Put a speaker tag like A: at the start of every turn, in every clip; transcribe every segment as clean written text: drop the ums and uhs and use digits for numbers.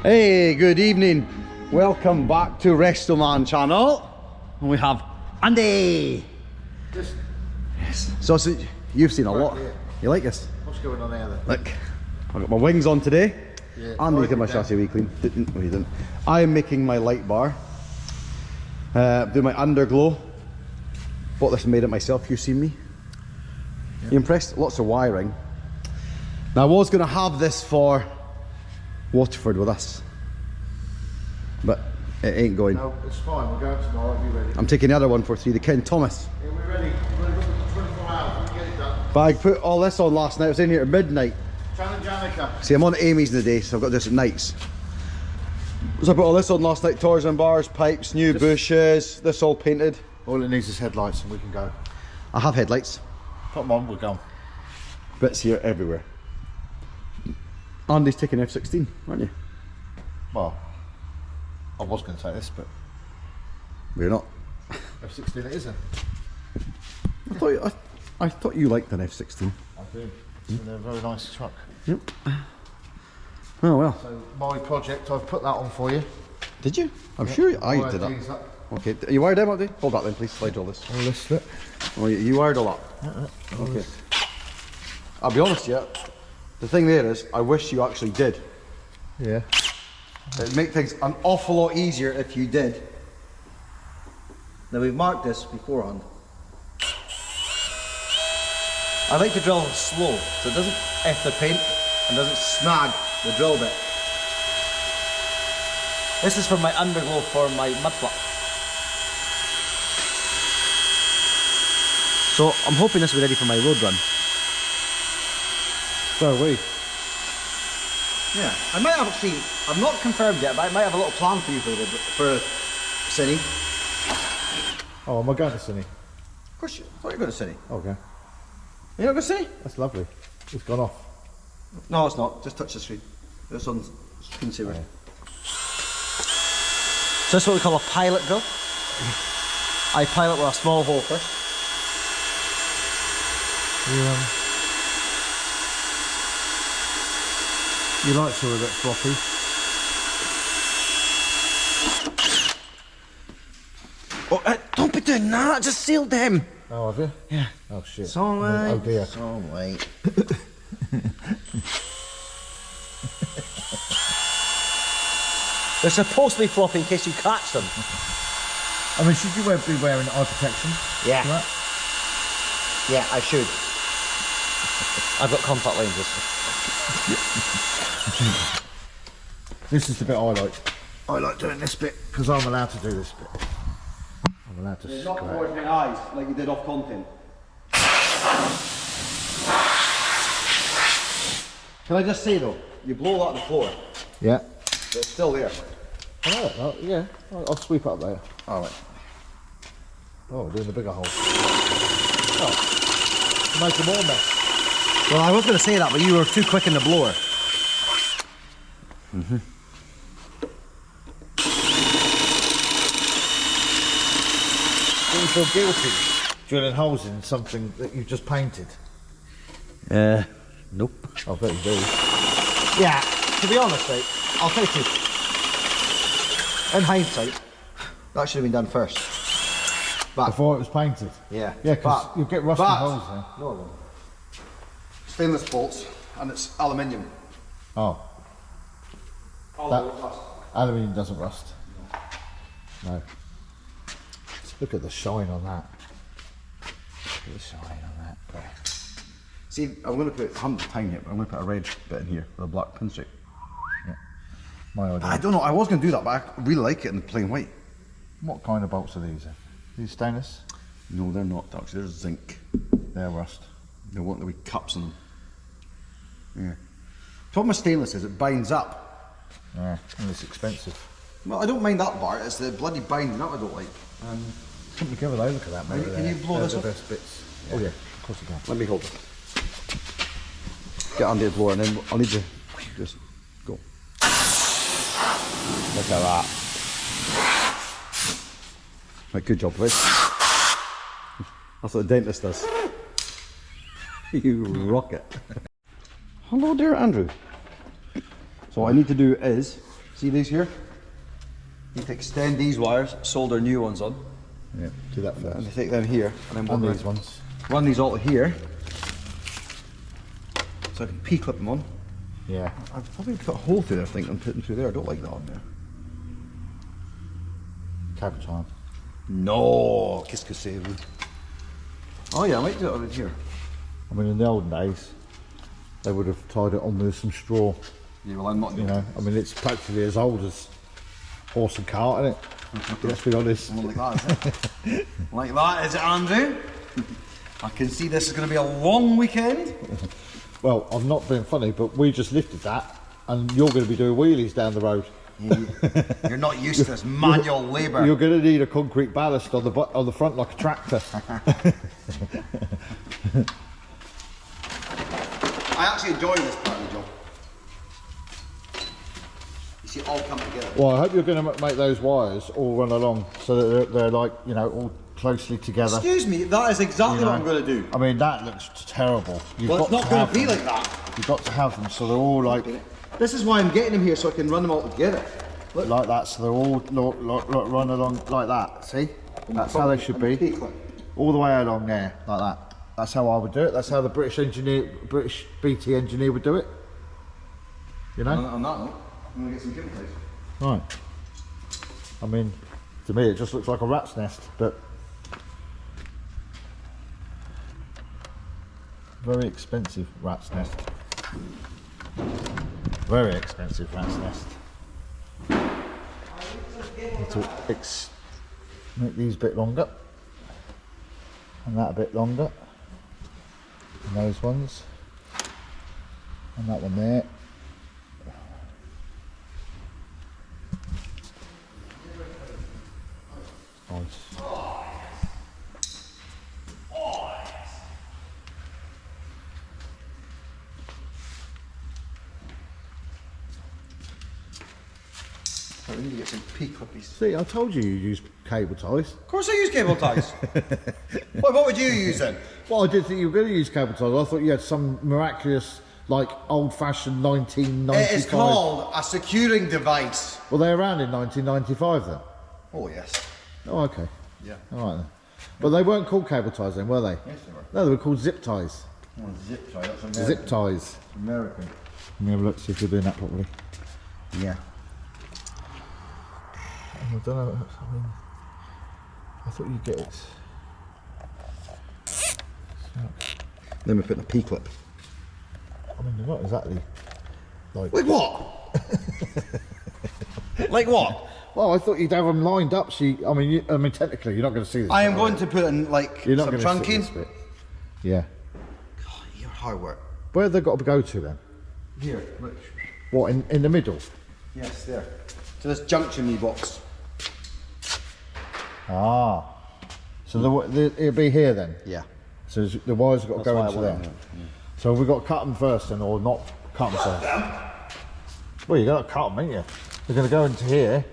A: Hey, good evening. Welcome back to Restoman channel. And we have Andy. Yes. So you've seen a lot. You like this?
B: What's going on there then?
A: Look, I've got my wings on today.
B: Yeah.
A: Andy's got my chassis wee clean. No, he didn't. I am making my light bar. Do my underglow. Bought this and made it myself. You seen me? Yep. You impressed? Lots of wiring. Now I was going to have this for Waterford with us, but it ain't going.
B: No, it's fine. We're going tomorrow. Be ready.
A: I'm taking the other one for 3, the Ken Thomas.
B: Yeah, we're ready. We're looking for 24 hours. We can get it done.
A: But I put all this on last night. I was in here at midnight.
B: Challenge Annika.
A: See, I'm on Amy's in the day, so I've got this at nights. So I put all this on last night. Tarzan bars, pipes, new bushes. This all painted.
B: All it needs is headlights, and we can go.
A: I have headlights.
B: Put them on. We're gone.
A: Bits here everywhere. Andy's taking F16, aren't you?
B: Well, I was going to say this, but
A: We're not.
B: F16 it isn't.
A: I thought you liked an F16.
B: I do. It's a very nice truck.
A: Yep. Oh well.
B: So my project, I've put that on for you.
A: Did you? I'm sure I did that. Okay. You wired them up, do you? Hold that then, please. Slide all this.
B: All this slip.
A: Oh, you wired all up. Okay. I'll be honest, yeah. The thing there is, I wish you actually did.
B: Yeah.
A: It'd make things an awful lot easier if you did. Now we've marked this beforehand. I like to drill slow, so it doesn't F the paint and doesn't snag the drill bit. This is for my underglow for my mud flap. So I'm hoping this will be ready for my road run.
B: So are we.
A: Yeah, I might have actually, I've not confirmed yet, but I might have a little plan for you for Cine.
B: Oh, am I going to Sydney?
A: Of course you, I thought you were going to Cine.
B: Okay.
A: You're not going to Cine?
B: That's lovely. It's gone off.
A: No, it's not. Just touch the screen. This one's screensaver.
B: Yeah.
A: So this is what we call a pilot drill. I pilot with a small hole first.
B: Your lights are a bit floppy.
A: Oh, don't be doing that. I just sealed them.
B: Oh, have you?
A: Yeah.
B: Oh shit.
A: It's alright.
B: Oh dear.
A: It's alright. They're supposed to be floppy in case you catch them.
B: I mean, should you be wearing eye protection?
A: Yeah.
B: For that?
A: Yeah, I should. I've got contact lenses.
B: This is the bit I like. I like doing this bit because I'm allowed to do this bit. I'm allowed to.
A: Not towards my eyes like you did off content. Can I just say though, you blow that on the floor,
B: Yeah.
A: but it's still there.
B: Oh, yeah. I'll sweep up there.
A: Alright.
B: Oh, we're doing the bigger hole. Oh, make a more mess.
A: Well, I was going to say that, but you were too quick in the blower.
B: Do you feel guilty drilling holes in something that you've just painted?
A: Nope.
B: I bet you do.
A: Yeah, to be honest, right, I'll tell you the truth. In hindsight, that should have been done first. But,
B: Before it was painted?
A: yeah.
B: Yeah, because
A: But-
B: you'll get rusty
A: but-
B: holes there.
A: No. Stainless bolts, and it's aluminium.
B: Oh,
A: That,
B: aluminium doesn't rust. No. Look at the shine on that. Look at the shine on that. There.
A: see, I'm going to put, I haven't time yet, but I'm going to put a red bit in here with a black pin strip.
B: My idea.
A: I don't know, I was going to do that, but I really like it in plain white.
B: What kind of bolts are these then? These stainless?
A: No, they're not actually, they're zinc.
B: They're rust.
A: They want the wee cups in them. Yeah. Problem with stainless is it binds up.
B: Yeah, and it's expensive.
A: Well, I don't mind that part, it's the bloody binding up I don't like.
B: Come together though, look at that, mate.
A: Can you blow this
B: the
A: off?
B: best bits. Oh yeah, of course you can.
A: Let me hold it. Get under the blower and then I'll need to just go. Look at that. Right, good job, Liz. That's what the dentist does. You rock it. Hello there, Andrew. So what I need to do is See these here? You need to extend these wires, solder new ones on.
B: Yeah, do that first.
A: And you take them here, and then
B: On
A: we'll
B: these ones.
A: run these all to here. So I can P-clip them on.
B: Yeah.
A: I've probably put a hole through there, I think, and put them through there. I don't like that on there.
B: Cable time.
A: No, qu'est-ce que c'est vous? Oh yeah, I might do it on here.
B: I mean, in the olden days, they would have tied it on with some straw.
A: Yeah, well I'm not
B: You
A: doing
B: know, I mean, it's practically as old as horse and cart, isn't it? Let's be honest.
A: Like that, is it? Like that, is it, Andrew? I can see this is going to be a long weekend.
B: Well, I'm not being funny, but we just lifted that, and you're going to be doing wheelies down the road.
A: You're not used to this manual labour.
B: You're going to need a concrete ballast on the front like a tractor.
A: I actually enjoy this part of the job. You see it all come together.
B: Well, I hope you're going to make those wires all run along so that they're like, you know, all closely together.
A: Excuse me, that is exactly what I'm going to do.
B: I mean, that looks terrible.
A: Well, it's not going to be like that.
B: You've got to have them so they're all like
A: This is why I'm getting them here, so I can run them all together. Look.
B: like that, so they're all run along like that. See? That's how they should be. All the way along there, like that. That's how I would do it. That's how the British BT engineer would do it. You know?
A: On that note, I'm going to get some cable ties.
B: Right. I mean, to me it just looks like a rat's nest, but very expensive rat's nest. Very expensive rat's nest. Need to make these a bit longer, and that a bit longer, and those ones, and that one there. Nice.
A: I need to get some P-clippies.
B: See, I told you use cable ties.
A: Of course I use cable ties. What would you use then?
B: Well, I did think you were going to use cable ties. I thought you had some miraculous, like, old-fashioned 1995.
A: It is called a securing device.
B: Were they around in 1995 then?
A: Oh yes.
B: Oh, okay.
A: Yeah.
B: All right then. But they weren't called cable ties then, were they?
A: Yes, they were.
B: No, they were called zip ties.
A: Oh, zip tie, that's American.
B: Zip ties.
A: American.
B: Let me have a look, see if you're doing that properly.
A: Yeah.
B: I don't know. I mean, I thought you'd get it.
A: Then we put a P-clip.
B: I mean, they're not exactly like.
A: Like what? Like what?
B: Well, I thought you'd have them lined up. So I mean, technically, you're not going to see this.
A: I am going to put in like
B: You're not
A: some
B: going to see this
A: trunking.
B: bit. Yeah.
A: God, you're hard work.
B: Where have they got to go to then?
A: Here, look.
B: What, in the middle?
A: Yes, there. To this junction box.
B: Ah. So it'll be here then?
A: Yeah.
B: So the wires have got to go into there. So we've got to cut them first then, or not cut them first? Well, you've got to cut them, ain't you? They're going to go into here.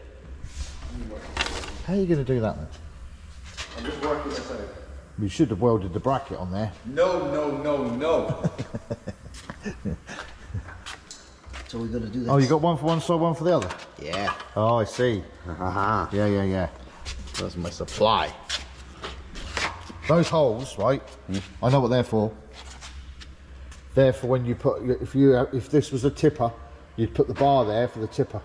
B: How are you going to do that then?
A: I'm just working this out.
B: You should have welded the bracket on there.
A: No. So we're going to do this.
B: Oh, you got one for one side, one for the other?
A: Yeah.
B: Oh, I see. Yeah.
A: That's my supply.
B: Those holes, right? I know what they're for. They're for when you put, if this was a tipper, you'd put the bar there for the tipper.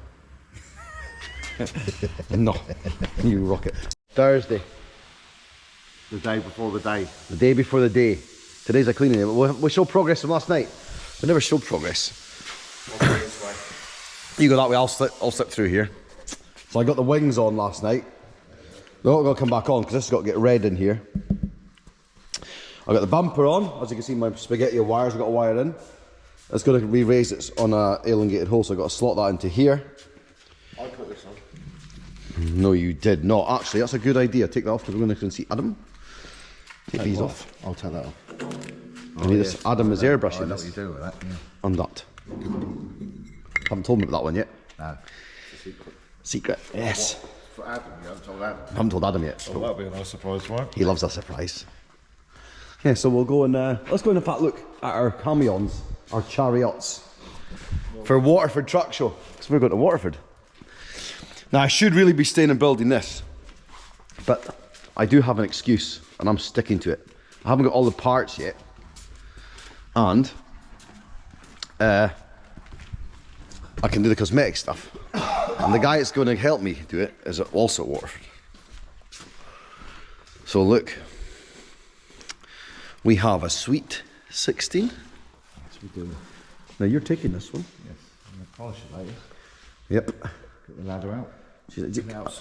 A: No, you rocket. Thursday.
B: The day before the day.
A: The day before the day. Today's a cleaning day, but we show progress from last night. We never showed progress. You go that way, I'll slip through here. So I got the wings on last night. They're not going to come back on because this has got to get red in here. I got the bumper on. As you can see, my spaghetti wires have got a wire in. It's going to be raised. It's on a elongated hole, so I've got to slot that into here.
B: I put this on.
A: No, you did not. Actually, that's a good idea. Take that off because we're going to see Adam. Take these off.
B: I'll take that off.
A: I need this. Adam is airbrushing
B: I know
A: this.
B: what you do with that. Yeah.
A: And that. Haven't told me about that one yet.
B: No. It's a secret.
A: Secret. Yes.
B: For Adam, you haven't told Adam.
A: I haven't told Adam yet.
B: Oh, that'll be a nice surprise, right?
A: He loves a surprise. Yeah, so we'll go and let's go and in fact look at our camions, our chariots, for Waterford Truck Show. Because we're going to Waterford. Now I should really be staying and building this, but I do have an excuse and I'm sticking to it. I haven't got all the parts yet, and I can do the cosmetic stuff. And the guy that's going to help me do it is also at Waterford. So look, we have a sweet 16. Yes, we do. Now you're taking this one.
B: Yes, I'm going to polish it later.
A: Yep.
B: Get the ladder out.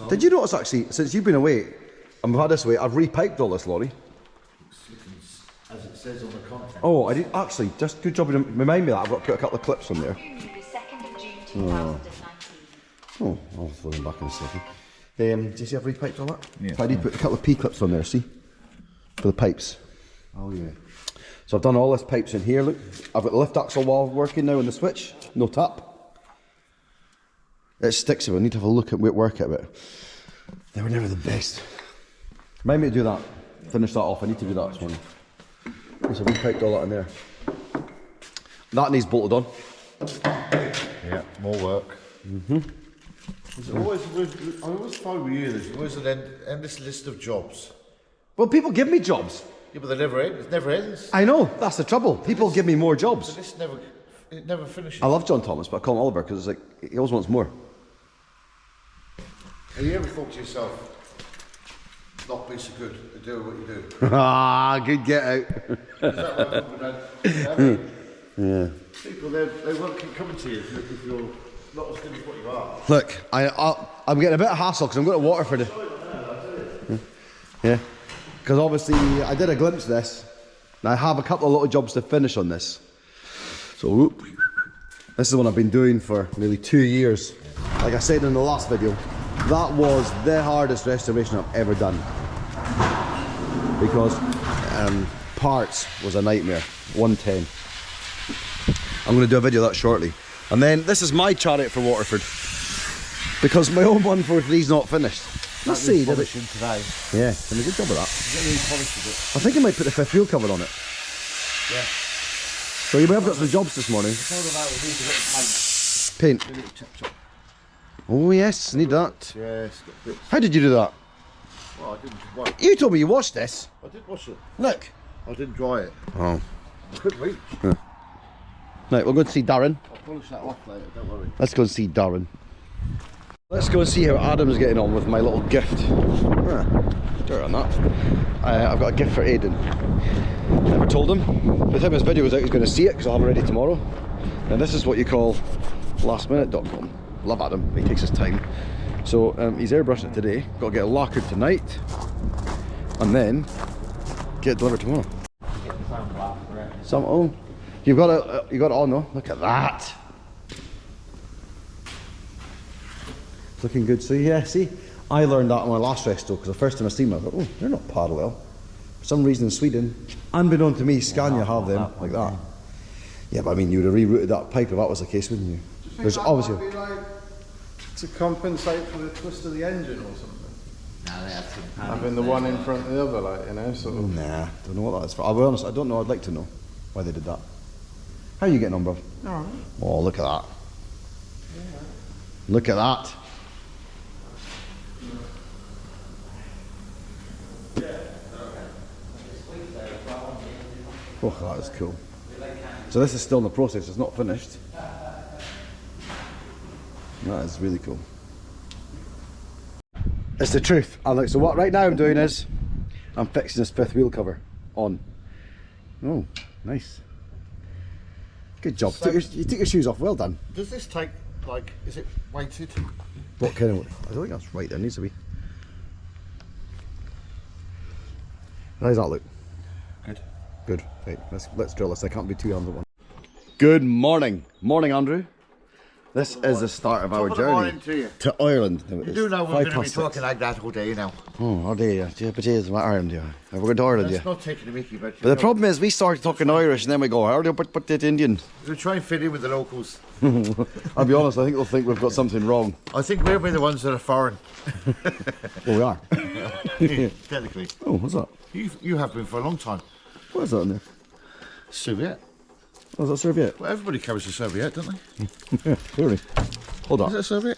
A: Did you notice actually, since you've been away, and we've had this away, I've repiped all this lorry.
B: As it says on the contract.
A: Oh, I did actually, just good job you remind me that. I've got to put a couple of clips on there. Oh, I'll throw them back in a second. Do you see I've repiped all that?
B: Yeah.
A: I did put a couple of P-clips on there, see? For the pipes.
B: Oh yeah.
A: So I've done all this pipes in here, look. I've got the lift axle wall working now in the switch, no tap. It sticks to it, I need to have a look at work at it. They were never the best. Remind me to do that, finish that off, I need to do that this morning. So we piped all that in there. That needs bolted on.
B: Yeah, more work. I always find with you, there's always an endless list of jobs.
A: Well, people give me jobs.
B: Yeah, but they never end. It never ends.
A: I know, that's the trouble. People give me more jobs.
B: It never finishes.
A: I love John Thomas, but I call him Oliver because it's like, he always wants more.
B: Have you ever thought to yourself, not be so good at doing what you do?
A: Ah, good get out.
B: Is that what people don't?
A: Yeah.
B: People, they won't keep coming to you if you're not as good as what you are.
A: Look, I'm getting a bit of hassle because I'm going to Waterford. Yeah. Because obviously I did a glimpse of this. And I have a couple of little jobs to finish on this. So, whoop. This is the one I've been doing for nearly 2 years. Like I said in the last video, that was the hardest restoration I've ever done. Because parts was a nightmare. 110. I'm going to do a video of that shortly. And then this is my chariot for Waterford. Because my own 143 is not finished. Let's see, did it?
B: Today.
A: Yeah, done a good job of that. I think I might put the fifth wheel cover on it.
B: Yeah.
A: So you may have got some jobs this morning. Paint. Oh yes, need that.
B: Yes.
A: How did you do that?
B: Well, I didn't dry it.
A: You told me you washed this.
B: I did wash it.
A: Look.
B: I didn't dry it.
A: Oh.
B: I couldn't reach.
A: Yeah. Right, we'll go and see Darren.
B: I'll polish that off later, don't worry.
A: Let's go and see Darren. Let's go and see how Adam's getting on with my little gift. Dirt on that. I've got a gift for Aidan. Never told him. By the time this video goes out, he's going to see it because I'll have it ready tomorrow. And this is what you call lastminute.com. Love Adam, he takes his time. So he's airbrushed it today. Got to get it lacquered tonight, and then get it delivered tomorrow. Oh, you got it on though. Look at that. Looking good. So yeah, see, I learned that on my last resto because the first time I seen them, I thought, oh, they're not parallel. For some reason in Sweden, unbeknown to me, Scania have them like that. Yeah, but I mean, you would have rerouted that pipe if that was the case, wouldn't you? There's obviously
C: Might be like to compensate for the twist of the engine or something.
B: No, they have to.
C: Having the one in front of the other, like, you know, sort of.
A: Nah, don't know what that is for. I'll be honest, I don't know. I'd like to know why they did that. How are you getting on, bro?
C: Alright.
A: Oh, look at that. Look at that. Oh, that is cool. So this is still in the process, it's not finished. That is really cool. It's the truth. And look, so what right now I'm doing is I'm fixing this fifth wheel cover on. Oh, nice. Good job.
B: So,
A: You took your shoes off, well done.
B: Does this take, like, is it weighted?
A: What kind of, I don't think that's right, there needs to be. How does that look?
B: Good.
A: Good. Right, let's drill this. I can't be too hands at one. Good morning. Morning, Andrew. This is the start of our journey to Ireland.
B: You do know we're going to be talking like that all day now.
A: Oh, all day, yeah. But it is Ireland, yeah. We're going to Ireland,
B: That's
A: yeah.
B: not taking the mickey, but
A: But the problem is we start talking Irish and then we go, how do you put that Indian?
B: we try and fit in with the locals.
A: I'll be honest, I think they'll think we've got something wrong.
B: I think we'll be the ones that are foreign.
A: Well, we are.
B: Technically.
A: Oh, what's that?
B: You have been for a long time.
A: What is that in there?
B: Soviet.
A: Oh, is that Serviette?
B: Well, everybody carries a Soviet, don't they?
A: Yeah, clearly. Hold
B: Is
A: on.
B: that Soviet?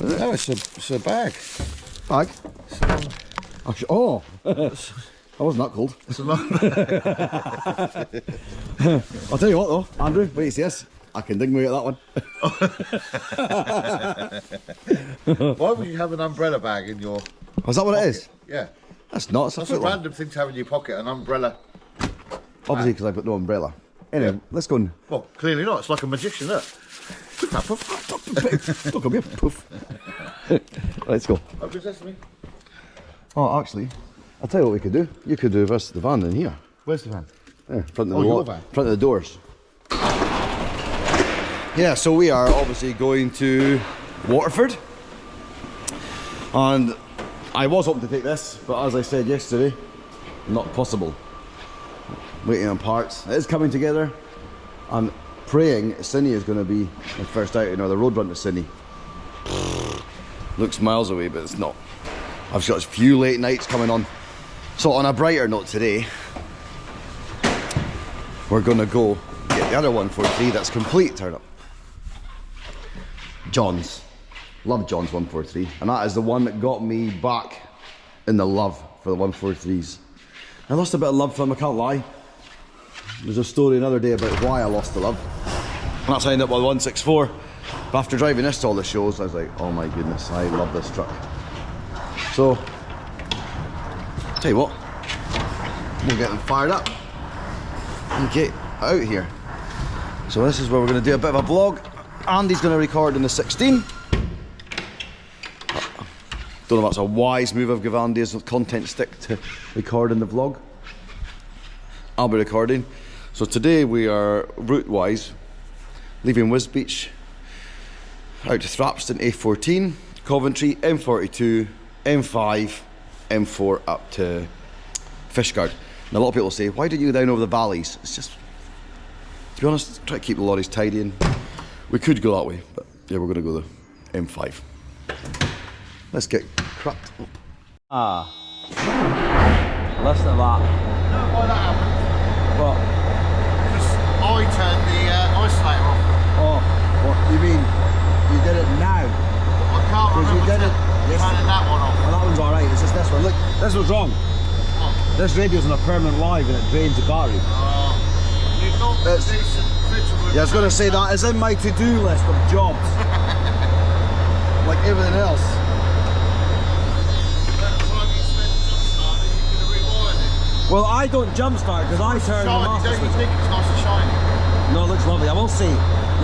B: No, it's a bag.
A: Bag? Actually, oh! I wasn't that cold.
B: It's a lot.
A: I'll tell you what though, Andrew, wait, see this? I can dig me at that one.
B: Why would you have an umbrella bag in your...
A: Oh, is that what it is?
B: Yeah.
A: That's not. It's
B: That's a random thing to have in your pocket, an umbrella.
A: Obviously, because I've got no umbrella. Anyway, let's go and...
B: Well, clearly not. It's like a magician, look.
A: Don't come here, poof. Let's go.
B: Oh, possess me.
A: Oh, actually, I'll tell you what we could do. You could reverse the van in here.
B: Where's the van?
A: Yeah, front of
B: Oh,
A: the
B: your van?
A: front of the doors. Yeah, so we are obviously going to Waterford. And I was hoping to take this, but as I said yesterday, not possible. Waiting on parts. It is coming together. I'm praying Sydney is going to be my first outing, or the road run to Sydney. Looks miles away, but it's not. I've got a few late nights coming on. So on a brighter note today, we're going to go get the other 143 that's complete turn up. John's. Love John's 143. And that is the one that got me back in the love for the 143s. I lost a bit of love for them, I can't lie. There's a story another day about why I lost the love. And that's how I ended up with 164. But after driving this to all the shows, I was like, oh my goodness, I love this truck. So, tell you what, we'll get them fired up and get out here. So this is where we're going to do a bit of a vlog. Andy's going to record in the 16. Don't know if that's a wise move of Andy as a content stick to record in the vlog. I'll be recording. So today we are route-wise leaving Wisbeach out to Thrapston A14, Coventry M42, M5, M4 up to Fishguard. And a lot of people say, why didn't you go down over the valleys? It's just, to be honest, try to keep the lorries tidy, and we could go that way, but yeah, we're going to go the M5. Let's get cracked up.
D: Ah, listen to that.
B: Why that happened?
D: What?
B: Because I turned the isolator off.
A: Oh, what you mean? You did it now?
B: I can't remember
A: you did it
B: turning that one off.
A: Well, that one's alright, it's just this one. Look, this was wrong.
B: What?
A: This radio's on a permanent live and it drains the battery.
B: You've got a
A: It's-
B: decent picture with
A: Yeah, I was going to say that is in my to-do list of jobs. Like everything else. Well, I don't jump start because I turn the master
B: Don't you
A: switch.
B: think it's nice and shiny?
A: No, it looks lovely. I will say,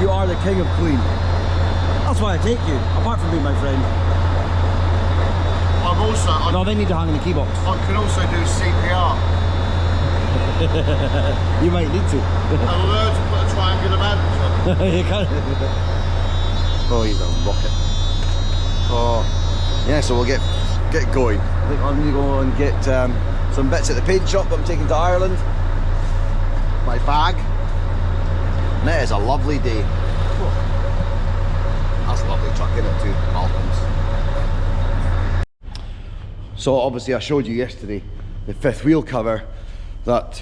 A: you are the king of clean. That's why I take you, apart from being my friend.
B: I'm also...
A: No, they need to hang in the key box.
B: I can also do CPR.
A: You might need to.
B: I'm allowed to put a triangular bandage on.
A: You can. Oh, he's a rocket. Oh, yeah. So we'll get going. I think I'm gonna go and get some bits at the paint shop that I'm taking to Ireland. My bag. And it is a lovely day. Oh, that's a lovely truck, isn't it? Too. Malcolm's. So obviously I showed you yesterday the fifth wheel cover that,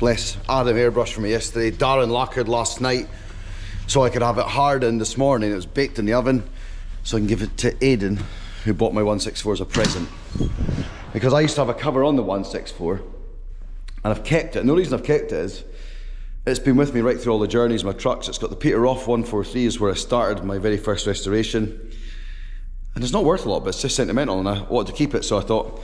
A: bless Adam airbrushed for me yesterday. Darren lacquered last night so I could have it hardened this morning. It was baked in the oven so I can give it to Aidan, who bought my 164 as a present. Because I used to have a cover on the 164 and I've kept it. And the reason I've kept it is it's been with me right through all the journeys, my trucks. It's got the Peter Roth 143 is where I started my very first restoration. And it's not worth a lot, but it's just sentimental and I wanted to keep it. So I thought,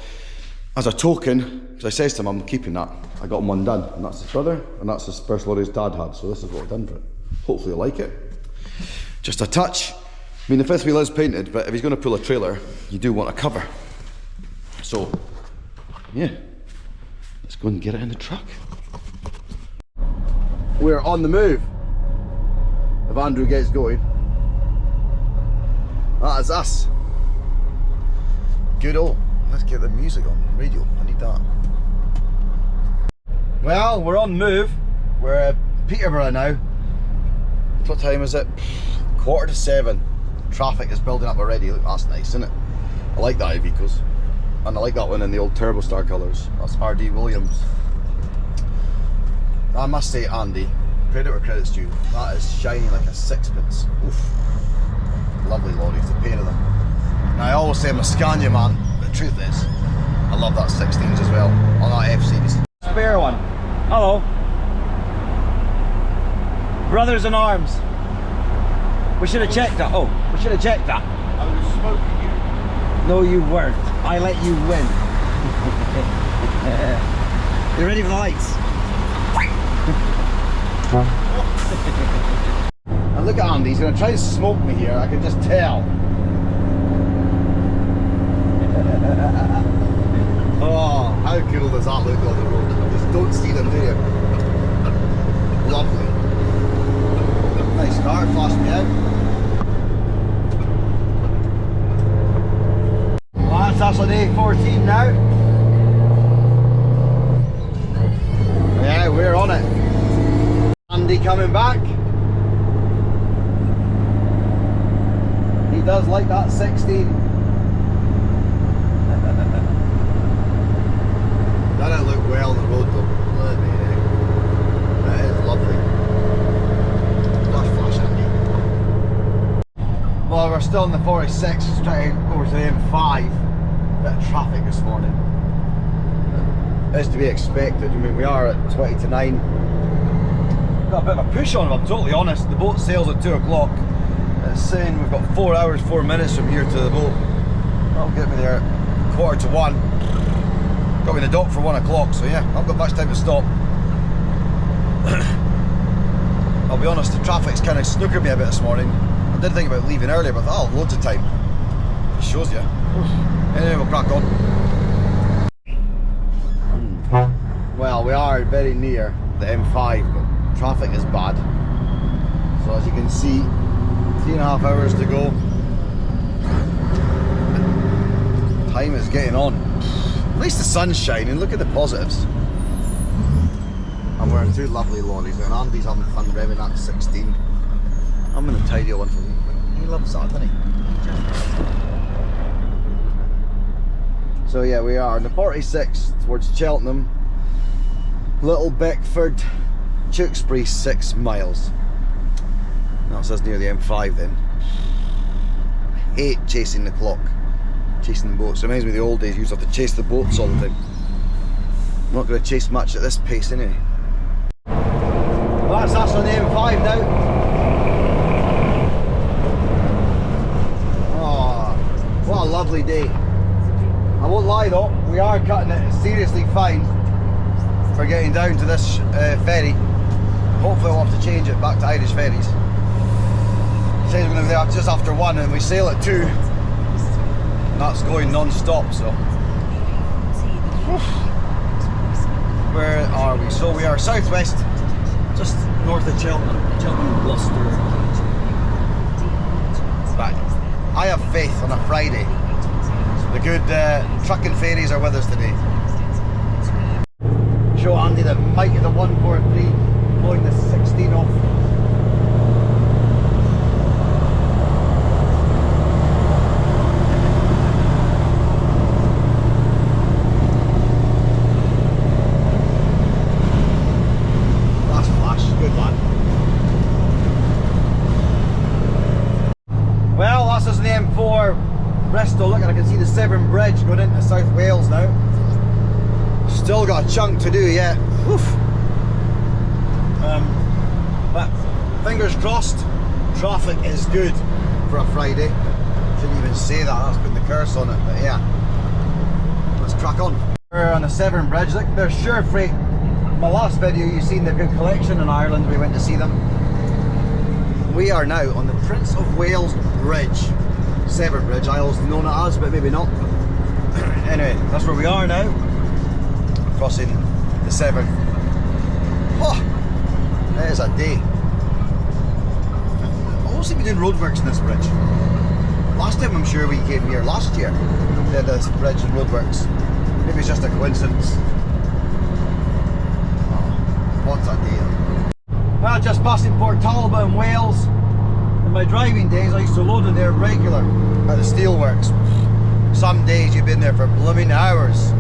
A: as a token, because I says to him, I'm keeping that. I got him one done, and that's his brother, and that's his first lorry his dad had. So this is what I've done for it. Hopefully you like it. Just a touch. I mean, the fifth wheel is painted, but if he's going to pull a trailer, you do want a cover. So, yeah, let's go and get it in the truck. We're on the move. If Andrew gets going, that is us. Good old. Let's get the music on radio. I need that. Well, we're on the move. We're at Peterborough now. What time is it? 7:15. Traffic is building up already. Look, that's nice, isn't it? I like that vehicles. And I like that one in the old Turbo Star colours. That's R.D. Williams. I must say, Andy, credit where credit's due. That is shiny like a sixpence. Oof. Lovely lorries, the pair of them. Now, I always say I'm a Scania man, but the truth is, I love that 16s as well, on that F-Series.
D: Spare one. Hello. Brothers in arms. We should have checked that. Oh, we should have checked that.
B: I was smoking you.
D: No, you weren't. I let you win. You ready for the lights?
A: And look at Andy, he's going to try to smoke me here, I can just tell. Oh, how cool does that look on the road? You just don't see them, do you? Lovely. Nice car, flash me out.
D: Well, that's on A14 now.
A: Yeah, we're on it. Andy coming back. He does like that 16. That don't look well on the road though. That is lovely. Flash, Andy. Well, we're still in the 46, straight over to the M5. Bit of traffic this morning. Is to be expected. I mean, we are at 20 to 9. Got a bit of a push on, if I'm totally honest. The boat sails at 2 o'clock. It's saying we've got 4 hours, 4 minutes from here to the boat. That'll get me there at 1:45. Got me in the dock for 1 o'clock, so yeah, I've got much time to stop. I'll be honest, the traffic's kind of snookered me a bit this morning. I did think about leaving earlier, but I thought, oh, loads of time. It shows you. Anyway, we'll crack on. Well, we are very near the M5, but traffic is bad. So as you can see, 3.5 hours to go. Time is getting on. At least the sun's shining, look at the positives. I'm wearing 2 lovely lorries and Andy's having fun revving that 16. I'm in a tidy one for him. He loves that, doesn't he? So yeah, we are in the 46 towards Cheltenham. Little Beckford, Tewkesbury, 6 miles. That's us near the M5 then. I hate chasing the clock, chasing the boats. It reminds me of the old days, you used to have to chase the boats all the time. I'm not going to chase much at this pace anyway. Well, that's us on the M5 now. Oh, what a lovely day. I won't lie though, we are cutting it seriously fine for getting down to this ferry. Hopefully we'll have to change it back to Irish ferries. It says we're going to be there just after 1 and we sail at 2. And that's going non-stop, so. Where are we? So we are southwest, just north of Cheltenham, Gloucester. But I have faith on a Friday. The good trucking ferries are with us today. Show Andy the might of the 143 blowing the 16 off. That's flash, good lad. Well, that's us in the M4 Bristol. Look, I can see the Severn Bridge going into South Wales now. Still got a chunk to do yet. Oof. But fingers crossed, traffic is good for a Friday. Shouldn't even say that, that's putting the curse on it, but yeah. Let's crack on. We're on the Severn Bridge. Look, there's Sure Freight. In my last video you've seen the good collection in Ireland, we went to see them. We are now on the Prince of Wales Bridge. Severn Bridge, I always know it as, but maybe not. Anyway, that's where we are now. Crossing the Severn. Oh, there's a day. I always seem to be doing roadworks in this bridge. Last time I'm sure we came here last year, they had this bridge and roadworks. Maybe it's just a coincidence. Oh, what a day. Well, just passing Port Talbot in Wales. In my driving days I used to load in there regular at the steelworks. Some days you've been there for blooming hours.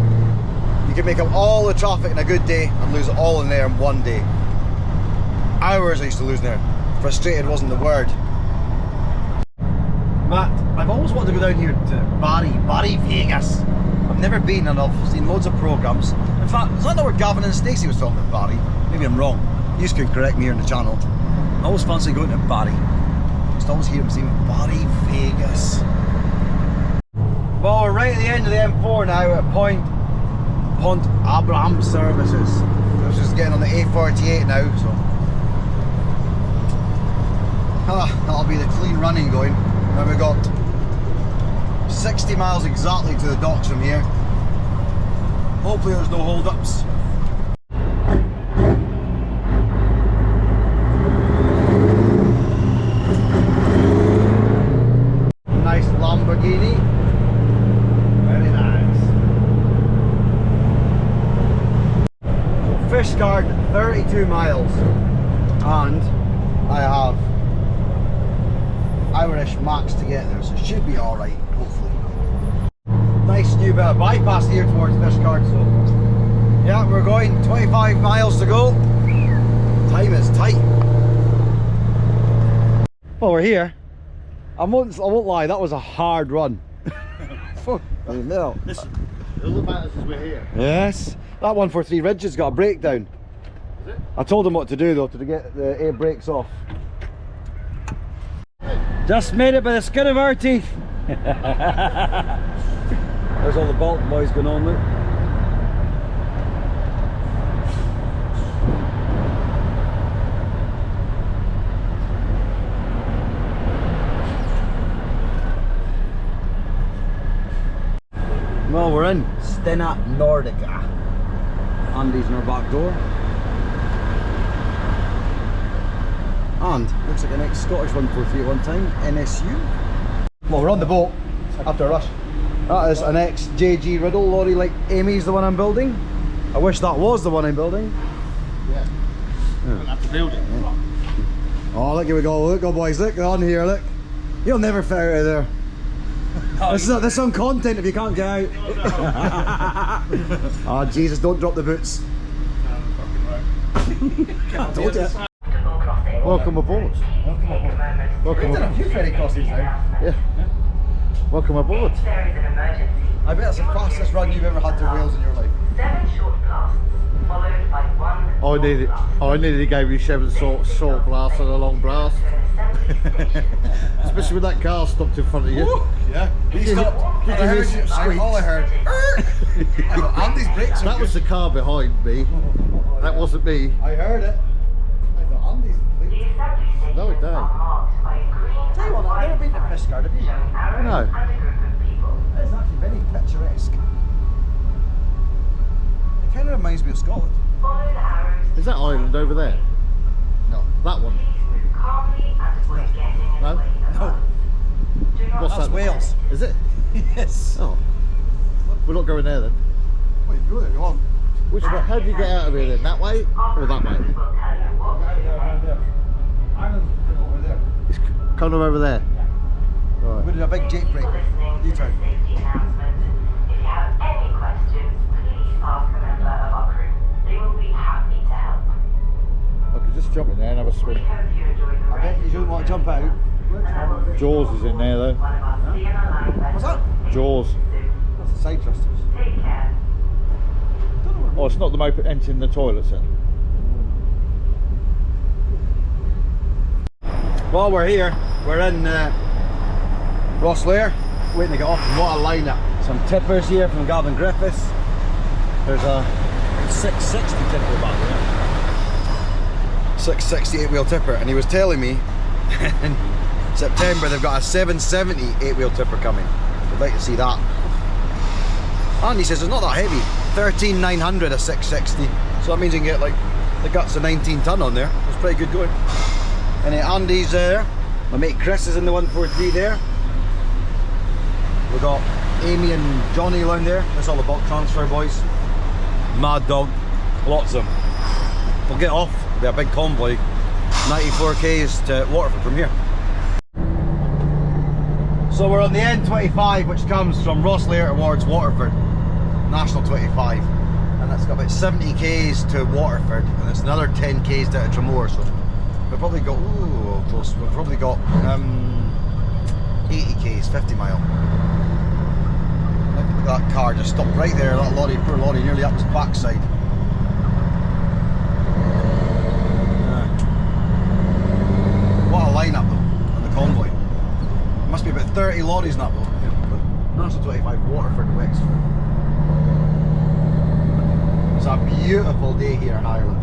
A: You can make up all the traffic in a good day and lose it all in there in one day. Hours I used to lose in there. Frustrated wasn't the word.
D: Matt, I've always wanted to go down here to Barry, Vegas. I've never been, and I've seen loads of programmes. In fact, is that not where Gavin and Stacey was talking about Barry? Maybe I'm wrong. You can correct me here on the channel. I always fancy going to Barry. Just always hear him saying Barry, Vegas. Well, we're right at the end of the M4 now at Pont Abraham Services. I was just getting on the A48 now, so that'll be the clean running going. And we've got 60 miles exactly to the docks from here. Hopefully there's no hold-ups. Nice Lamborghini. Very nice. Fishguard, 32 miles. And I have Irish Max to get there, so it should be alright, hopefully. Nice new bit of bypass here towards Fishguard, so yeah, we're going 25 miles to go. Time is tight. Well, we're here. I won't lie, that was a hard run. No.
B: Listen, all that matters is we're here.
A: Yes, that 143 Ridge has got a breakdown.
B: Is it?
A: I told him what to do though, to get the air brakes off.
D: Just made it by the skin of our teeth. There's all the Bolton boys going on, look. Well, we're in Stena Nordica. Andy's in our back door. And looks like an ex-Scottish 143 at one time, NSU. Well, we're on the boat after a rush. That is an ex-JG Riddle lorry, like Amy's the one I'm building. I wish that was the one I'm building.
B: Yeah. We'll have to build it.
A: Yeah. Oh, look, here we go. Look, go boys, look on here, look. You'll never fit out of there. This is some content if you can't get out. Oh Jesus, don't drop the boots. I told you.
B: Welcome aboard. Welcome aboard.
A: A few ferry crossings now.
B: Yeah. Welcome aboard.
A: I bet that's the fastest run you've ever had to Wales in your life.
E: 7 short blasts, followed by 1
B: I nearly gave you 7 short blasts and a long blast. Especially when that car stopped in front of you.
A: Yeah. He stopped.
B: Did you hear it squeak?
A: All I heard. I thought, Andy's brakes are
B: That was the car behind me. That wasn't me.
A: I heard it. I thought, Andy's brakes.
B: No, it don't.
A: Tell you what, I've never been to Fishguard, have you?
B: No.
A: It's actually very picturesque. It kind of reminds me of Scotland.
B: Is that island over there?
A: No.
B: That one? No?
A: No.
B: What's
A: That's
B: that?
A: Wales.
B: Is it?
A: Yes.
B: Oh. We're not going there then.
A: Well, you can go there if you want.
B: Which way? How do you get out of here then? That way or that way?
A: Over there.
B: It's kind of over there.
A: We're
B: Right.
A: doing a big jake break. You turn.
E: If you have any questions, please ask a member of our crew. They will be happy to help.
B: I could just jump in there and have a
E: We
B: swim.
E: hope you enjoyed the
A: I bet you don't want to jump out.
B: Jaws is in there though.
E: one of our CNR line
A: What's that?
B: Jaws.
A: That's the side thrusters.
E: Take care.
B: Oh, it's not the motor entering the toilets then.
D: Well, we're here. We're in Rosslare, waiting to get off. What a lineup. Some tippers here from Gavin Griffiths. There's a 660 tipper back there.
A: 660 8-wheel tipper, and he was telling me in September they've got a 770 8-wheel tipper coming. I'd like to see that. And he says it's not that heavy. 13,900 a 660. So that means you can get like the guts of 19 ton on there. It's pretty good going. And Andy's there. My mate Chris is in the 143 there. We've got Amy and Johnny around there. That's all the bulk transfer boys. Mad dog. Lots of them. We'll get off. It'll be a big convoy. 94 k's to Waterford from here. So we're on the N25, which comes from Rosslare towards Waterford. National 25. And that's got about 70 k's to Waterford. And it's another 10 k's down to Tramore. So we've probably got, ooh, close. We've probably got
D: 80 k's, 50 mile. Look at that car just stopped right there. That lorry, poor lorry, nearly up his backside. What a lineup though on the convoy. Must be about 30 lorries in that though. National 25 Waterford, Wexford. It's a beautiful day here in Ireland.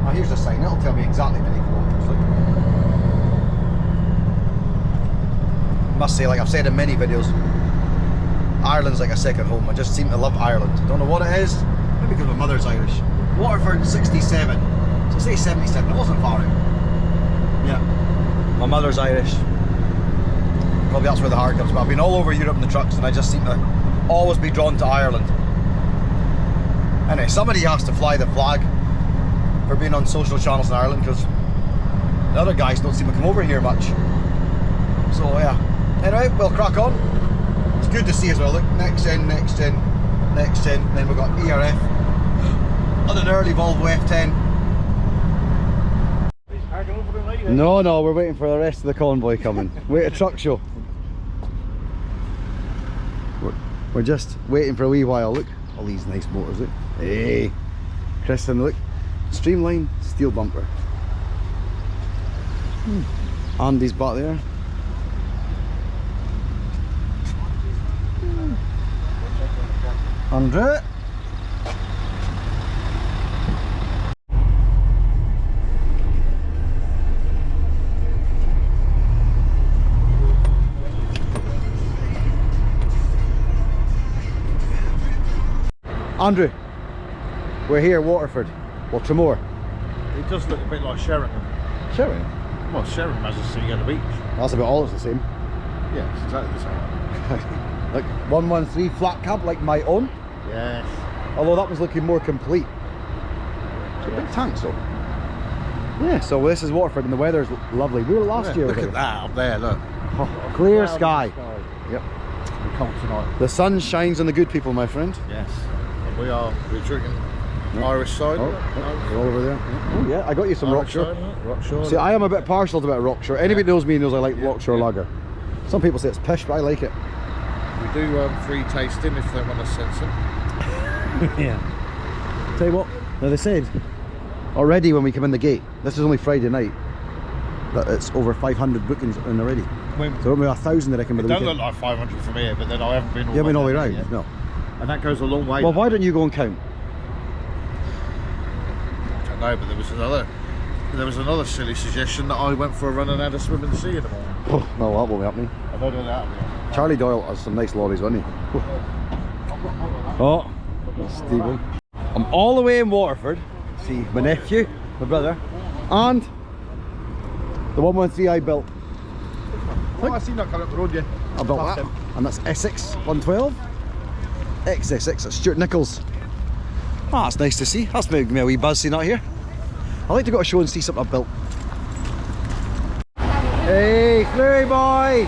D: Now here's the sign, it'll tell me exactly how many kilometres. Look. Must say, like I've said in many videos, Ireland's like a second home. I just seem to love Ireland. Don't know what it is, maybe because my mother's Irish. Waterford 67, so say 77, it wasn't far out. Yeah, my mother's Irish. Probably that's where the heart comes, but I've been all over Europe in the trucks and I just seem to always be drawn to Ireland. Anyway, somebody has to fly the flag for being on social channels in Ireland, because the other guys don't seem to come over here much. So yeah, anyway, we'll crack on. It's good to see as well. Look, next gen, next gen, next gen, then we've got ERF and an early Volvo F10.
A: No, we're waiting for the rest of the convoy coming. Wait a truck show. We're just waiting for a wee while. Look, all these nice motors. Look, hey, Kristen, look, streamline steel bumper. Andy's back there. Andrew. Andrew, we're here, Waterford. Well, Tremor.
B: It does look a bit like Sheraton.
A: Sheraton?
B: Well, Sheraton has a city on the beach.
A: That's about all it's the same.
B: Yeah, it's exactly the same.
A: Like 113 flat cab like my own.
B: Yes.
A: Although that was looking more complete. It's a big tank, so. Yeah, so this is Waterford and the weather's lovely. We were last year.
B: Look at that up there, look.
A: Oh, clear sky. Yep.
B: We're cold tonight.
A: The sun shines on the good people, my friend.
B: Yes. We're drinking Irish cider.
A: We're all over there. Oh yeah, I got you some Rockshore.
B: Rockshore.
A: See, I am a bit partial to a bit of Rockshore. Anybody knows me knows I like Rockshore lager. Some people say it's pish, but I like it.
B: We do free tasting if they want to censor.
A: Yeah. Tell you what, now they said already when we come in the gate, this is only Friday night, that it's over 500 bookings in already. So maybe 1,000 I reckon by the
B: It don't
A: weekend.
B: look like 500 from here, but then I haven't been all
A: You haven't been all the way
B: round
A: round?
B: yet.
A: No.
B: And that goes a long way.
A: Well, why don't you go and count?
B: I don't know, but there was another silly suggestion that I went for a run and had a swim in the sea in the morning.
A: Oh, no, that won't be happening.
B: I don't know that.
A: Charlie Doyle has some nice lorries, hasn't he? Oh, Stephen. I'm all the way in Waterford. See my nephew, my brother, and the 113 I built.
B: Oh, I seen that coming up the road, yeah.
A: I built that, and that's Essex 112. XS6, that's Stuart Nichols. Ah, that's nice to see. That's making me a wee buzz seeing that here. I like to go to a show and see something I've built. Hey, Ferry boy!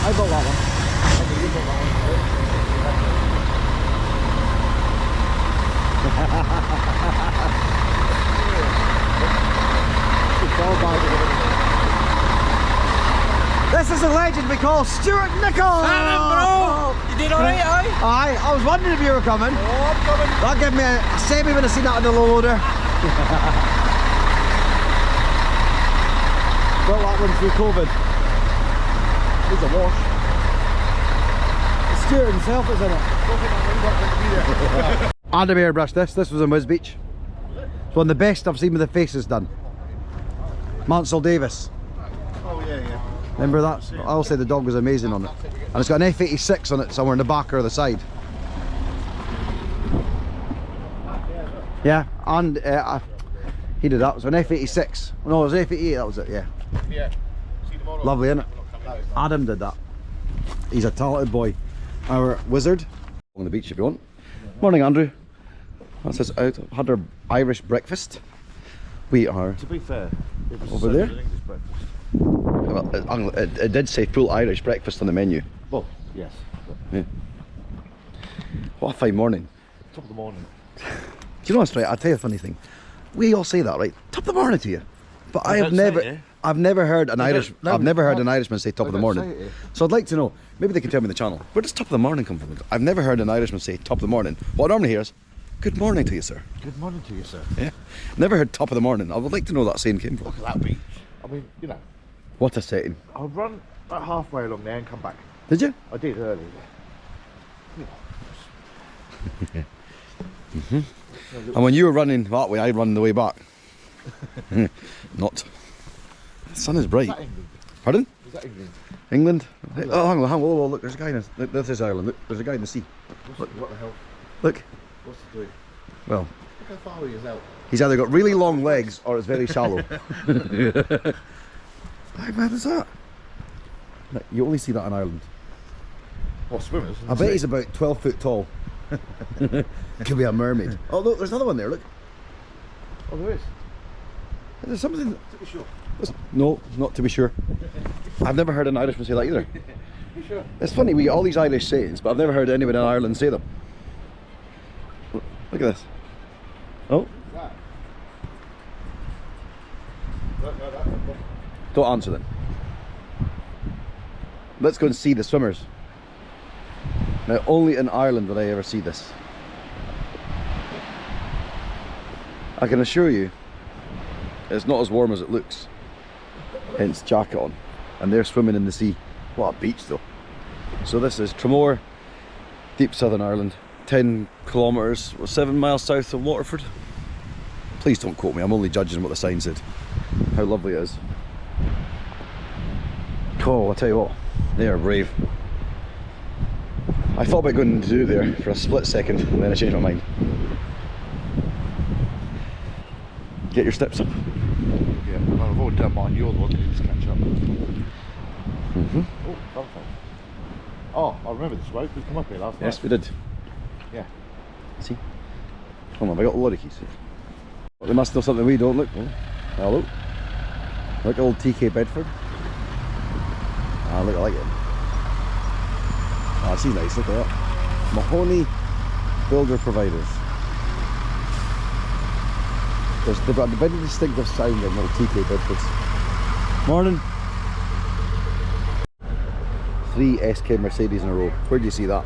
A: I built that one. This is a legend we call Stuart Nichols!
F: Bro! You did alright, aye?
A: Aye, I was wondering if you were coming.
F: Oh, I'm coming.
A: That gave me a semi when I seen that on the low loader. Built that one through COVID. It's a wash. Stuart himself is in it. Adam airbrushed this. This was in Wiz Beach. It's one of the best I've seen with the faces done. Mansell Davis.
B: Oh, yeah.
A: Remember that? I'll say the dog was amazing on it. And it's got an F86 on it somewhere in the back or the side. Yeah, and he did that. It was an F86. No, it was an F88, that was it, yeah.
B: Yeah. See the model?
A: Lovely, innit? Adam did that. He's a talented boy. Our wizard. On the beach if you want. Morning, Andrew. That's us out. Had our Irish breakfast. We are
B: To be fair, it was
A: over there.
B: an English breakfast.
A: Well, it did say full Irish breakfast on the menu.
B: Well, yes.
A: Yeah. What a fine morning.
B: Top of the morning.
A: Do you know what's right? I'll tell you a funny thing. We all say that, right? Top of the morning to you. But I've never heard an Irishman say top of the
B: don't say
A: morning.
B: it here.
A: So I'd like to know, maybe they can tell me in the channel, where does top of the morning come from? I've never heard an Irishman say top of the morning. What I normally hear is, good morning to you, sir.
B: Good morning to you, sir.
A: Yeah. Never heard top of the morning. I would like to know that saying came from.
B: Look at that beach. I mean, you know,
A: What a setting.
B: I'll run about halfway along there and come back.
A: Did you?
B: I did earlier.
A: And when you were running that way, I'd run the way back. Not. The sun is bright.
B: Is that England?
A: Pardon?
B: Is that England?
A: England? Oh, hang on, whoa, look, there's a guy in this is Ireland. Look, there's a guy in the sea.
B: What the hell?
A: Look.
B: What's he doing?
A: Well,
B: Look how far he is out.
A: he's either got really long legs or it's very shallow. How bad is that? Look, you only see that in Ireland.
B: What, swimmers?
A: I bet he's about 12 foot tall. Could be a mermaid. Oh, look, there's another one there, look.
B: Oh, there is.
A: There's something.
B: To be sure.
A: No, not to be sure. I've never heard an Irishman say that either.
B: Be sure.
A: It's funny, we get all these Irish sayings, but I've never heard anyone in Ireland say them. Look at this. Oh,
B: That. No.
A: don't answer then. Let's go and see the swimmers. Now, only in Ireland will I ever see this. I can assure you, it's not as warm as it looks. Hence jacket on. And they're swimming in the sea. What a beach though. So this is Tramore, deep southern Ireland. 10 kilometres, 7 miles south of Waterford. Please don't quote me, I'm only judging what the sign said. How lovely it is. Oh, I'll tell you what, they are brave. I thought about going to do there for a split second, and then I changed my mind. Get your steps up.
B: Yeah, I've already done mine. You're the one that needs to catch up. Oh, okay. Oh, I remember this road. We come up here last night.
A: Yes, we did.
B: Yeah.
A: See? Come on, I got a lot of keys. They must know something we don't. Look. Oh, hello. Look, old TK Bedford. Ah, look, I like it. Ah, see, nice. Look at that. Mahoney Builder Providers. They've got a very distinctive sound in little TK Bedfords. Morning. 3 SK Mercedes in a row. Where do you see that?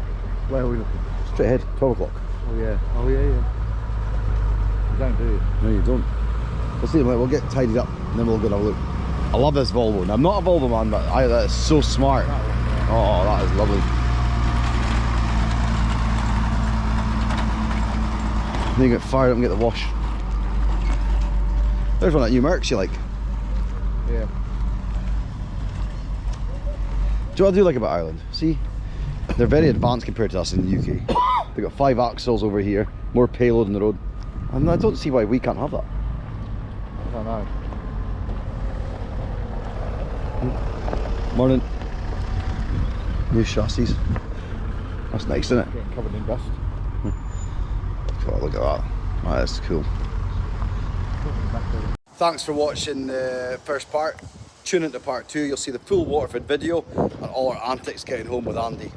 B: Where are we looking?
A: Straight ahead, 12 o'clock.
B: Oh yeah. Oh yeah. You don't, do you?
A: No, you don't. We'll see, we'll get tidied up and then we'll go and have a look. I love this Volvo. Now, I'm not a Volvo man, but that is so smart. Oh, that is lovely. Then you get fired up and get the wash. There's one that you Mercs you like.
B: Yeah.
A: Do you know what I do like about Ireland? See, they're very advanced compared to us in the UK. They've got 5 axles over here, more payload on the road. And I don't see why we can't have that.
B: I don't know.
A: Morning. New chassis. That's nice, isn't it?
B: Getting covered in dust.
A: Oh, look at that. That is cool. Thanks for watching the first part. Tune into part 2, you'll see the full Waterford video and all our antics getting home with Andy.